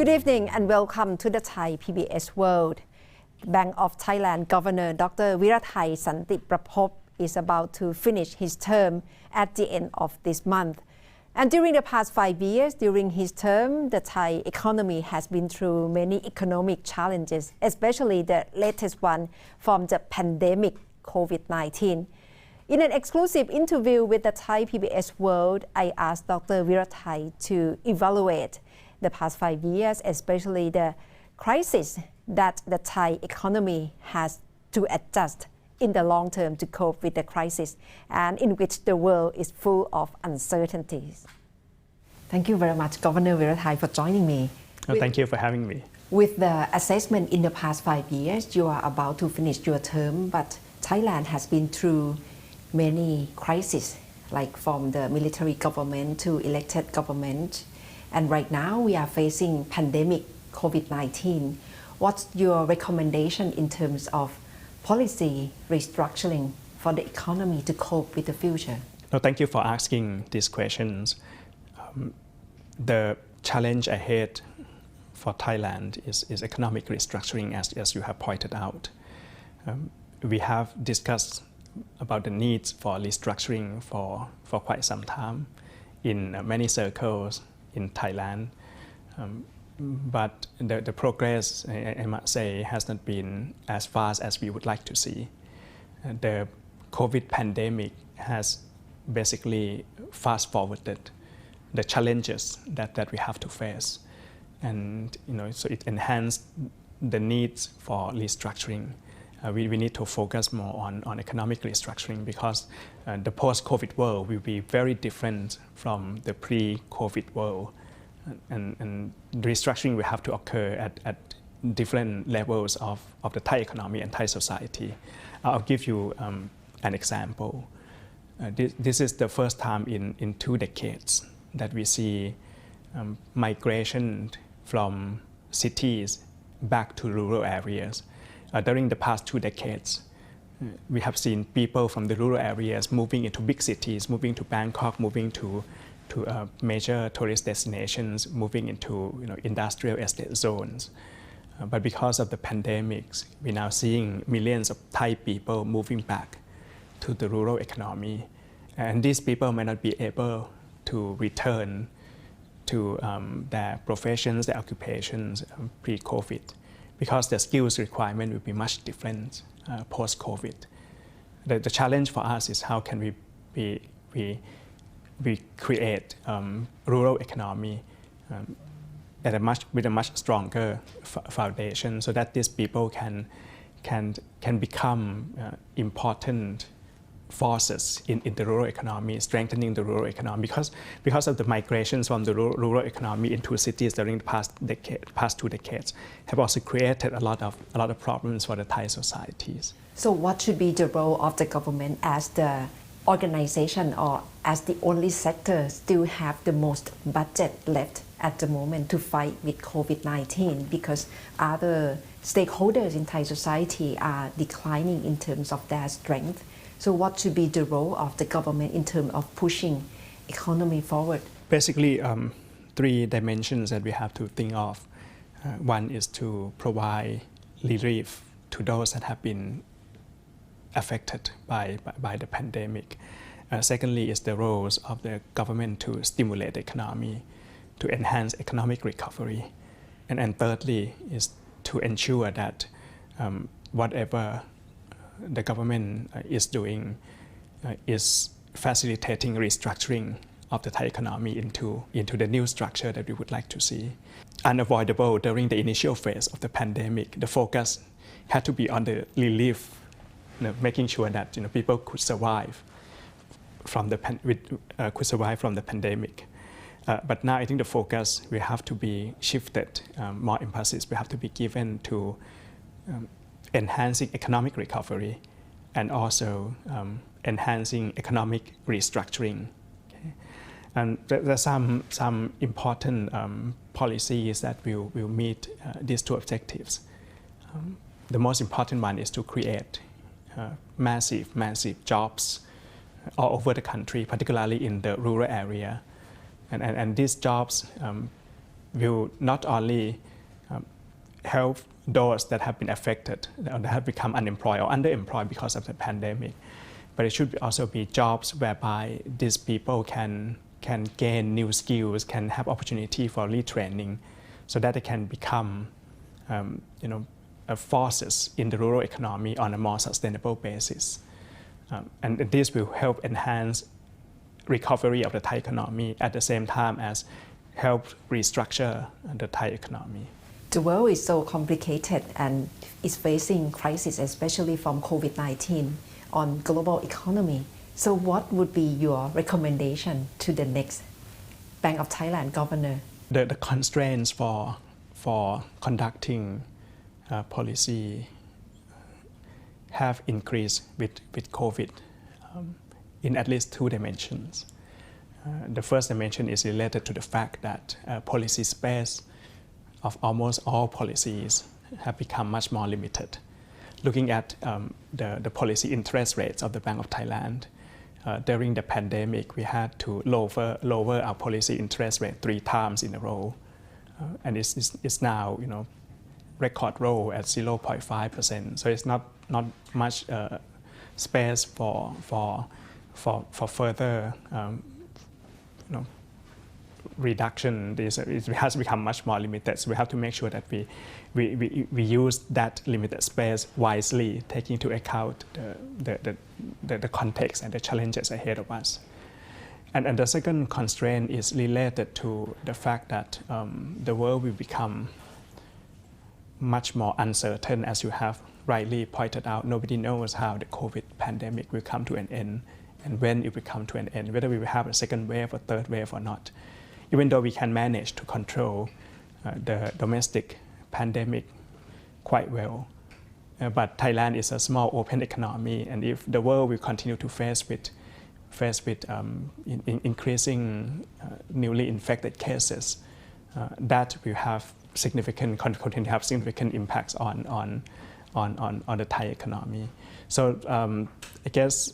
Good evening and welcome to the Thai PBS World. Bank of Thailand Governor Dr. Virathai Santiprapop is about to finish his term at the end of this month. And during the past 5 years, during his term, the Thai economy has been through many economic challenges, especially the latest one from the pandemic COVID-19. In an exclusive interview with the Thai PBS World, I asked Dr. Virathai to evaluate the past 5 years, especially the crisis that the Thai economy has to adjust in the long term to cope with the crisis, and in which the world is full of uncertainties. Thank you very much, Governor Virathai, for joining me. Thank you for having me. With the assessment in the past 5 years, you are about to finish your term, but Thailand has been through many crises, like from the military government to elected government. And right now we are facing pandemic COVID-19. What's your recommendation in terms of policy restructuring for the economy to cope with the future? No, thank you for asking these questions. The challenge ahead for Thailand is economic restructuring, as you have pointed out. We have discussed about the needs for restructuring for quite some time in many circles in Thailand. But the progress, I must say, has not been as fast as we would like to see. The COVID pandemic has basically fast-forwarded the challenges that we have to face. And so it enhanced the needs for restructuring. We need to focus more on economic restructuring because the post-COVID world will be very different from the pre-COVID world. And restructuring will have to occur at different levels of the Thai economy and Thai society. I'll give you an example. This is the first time in 2 decades that we see migration from cities back to rural areas. During the past 2 decades, we have seen people from the rural areas moving into big cities, moving to Bangkok, moving to major tourist destinations, moving into industrial estate zones. But because of the pandemics, we're now seeing millions of Thai people moving back to the rural economy. And these people may not be able to return to their professions, their occupations pre-COVID, because the skills requirement will be much different post-COVID. The challenge for us is how can we create rural economy with a much stronger foundation, so that these people can become important forces in the rural economy, strengthening the rural economy, because of the migrations from the rural economy into cities during the past 2 decades have also created a lot of problems for the Thai societies. So what should be the role of the government as the organization or as the only sector still have the most budget left at the moment to fight with COVID-19, because other stakeholders in Thai society are declining in terms of their strength? So what should be the role of the government in terms of pushing economy forward? Basically, 3 dimensions that we have to think of. One is to provide relief to those that have been affected by the pandemic. Secondly is the roles of the government to stimulate the economy, to enhance economic recovery. And thirdly is to ensure that whatever the government is doing is facilitating restructuring of the Thai economy into the new structure that we would like to see. Unavoidable during the initial phase of the pandemic, the focus had to be on the relief, making sure that people could survive from the pandemic. But now I think the focus will have to be shifted, more emphasis will have to be given to enhancing economic recovery and also enhancing economic restructuring. Okay? And there are some important policies that will meet these 2 objectives. The most important one is to create massive jobs all over the country, particularly in the rural area. And these jobs will not only help those that have been affected, that have become unemployed or underemployed because of the pandemic, but it should also be jobs whereby these people can gain new skills, can have opportunity for retraining, so that they can become forces in the rural economy on a more sustainable basis. And this will help enhance recovery of the Thai economy at the same time as help restructure the Thai economy. The world is so complicated and is facing crisis, especially from COVID-19 on global economy. So what would be your recommendation to the next Bank of Thailand governor? The constraints for conducting policy have increased with COVID in at least two dimensions. The first dimension is related to the fact that policy space of almost all policies have become much more limited. Looking at the policy interest rates of the Bank of Thailand, during the pandemic, we had to lower our policy interest rate 3 times in a row, and it's now record low at 0.5%. So it's not much space for further reduction. It has become much more limited. So we have to make sure that we use that limited space wisely, taking into account the context and the challenges ahead of us. And the second constraint is related to the fact that the world will become much more uncertain, as you have rightly pointed out. Nobody knows how the COVID pandemic will come to an end and when it will come to an end, whether we will have a second wave or third wave or not. Even though we can manage to control the domestic pandemic quite well, but Thailand is a small open economy, and if the world will continue to face with increasing newly infected cases, that will have significant impacts on the Thai economy. So I guess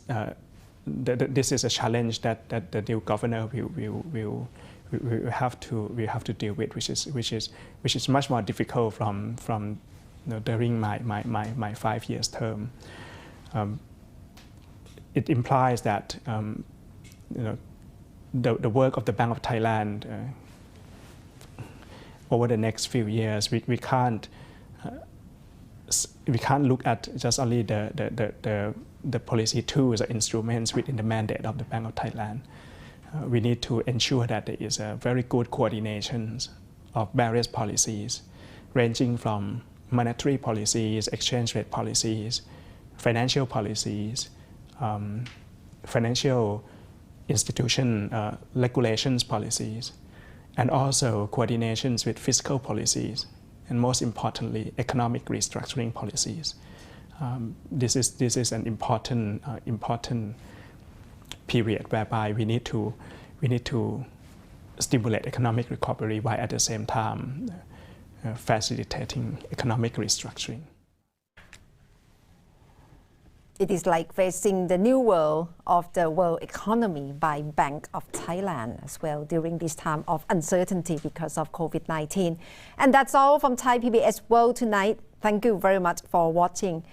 this is a challenge that the new governor will have to deal with, which is much more difficult from during my 5 years term. It implies that the work of the Bank of Thailand over the next few years, we can't look at just only the policy tools or instruments within the mandate of the Bank of Thailand. We need to ensure that there is a very good coordination of various policies, ranging from monetary policies, exchange rate policies, financial policies, financial institution regulations policies, and also coordinations with fiscal policies, and most importantly, economic restructuring policies. This is an important period whereby we need to stimulate economic recovery while at the same time facilitating economic restructuring. It is like facing the new world of the world economy by Bank of Thailand as well during this time of uncertainty because of COVID-19. And that's all from Thai PBS World tonight. Thank you very much for watching.